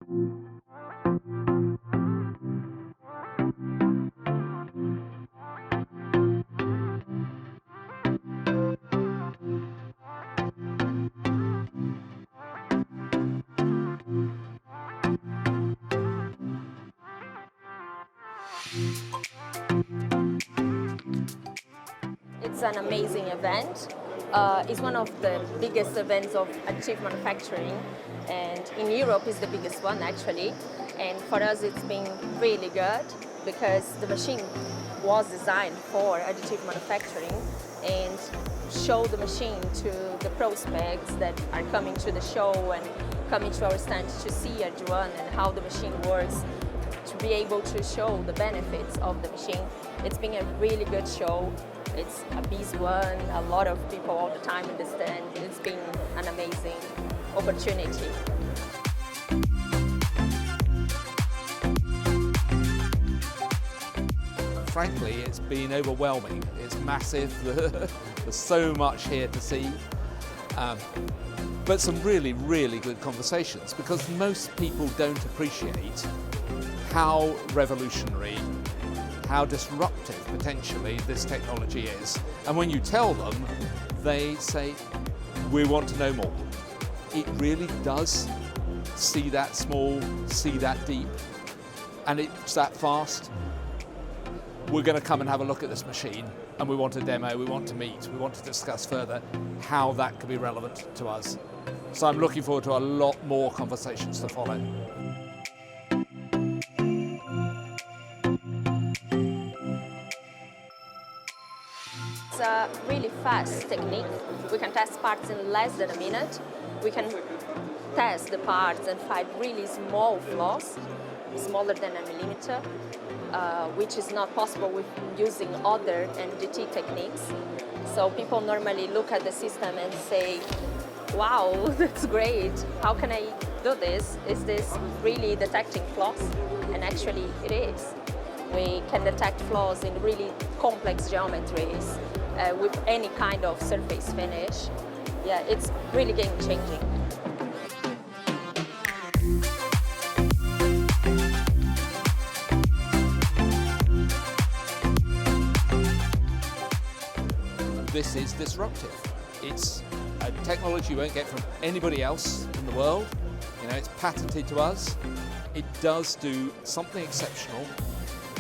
It's an amazing event. It's one of the biggest events of additive manufacturing, and in Europe is the biggest one actually. And for us it's been really good because the machine was designed for additive manufacturing, and show the machine to the prospects that are coming to the show and coming to our stand to see AD1 and how the machine works, to be able to show the benefits of the machine. It's been a really good show. It's a busy one, a lot of people all the time in the stand. It's been an amazing opportunity. Frankly, it's been overwhelming. It's massive. There's so much here to see. But some really, really good conversations, because most people don't appreciate how revolutionary, how disruptive potentially this technology is. And when you tell them, they say, we want to know more. It really does see that small, see that deep, and it's that fast. We're going to come and have a look at this machine, and we want a demo, we want to meet, we want to discuss further how that could be relevant to us. So I'm looking forward to a lot more conversations to follow. It's a really fast technique. We can test parts in less than a minute. We can test the parts and find really small flaws, smaller than a millimeter, which is not possible with using other NDT techniques. So people normally look at the system and say, wow, that's great. How can I do this? Is this really detecting flaws? And actually it is. We can detect flaws in really complex geometries with any kind of surface finish. Yeah, it's really game-changing. This is disruptive. It's a technology you won't get from anybody else in the world. You know, it's patented to us. It does do something exceptional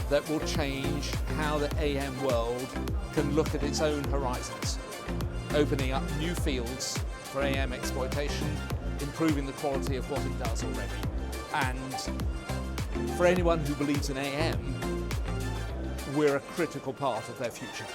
that will change how the AM world can look at its own horizons, opening up new fields for AM exploitation, improving the quality of what it does already. And for anyone who believes in AM, we're a critical part of their future.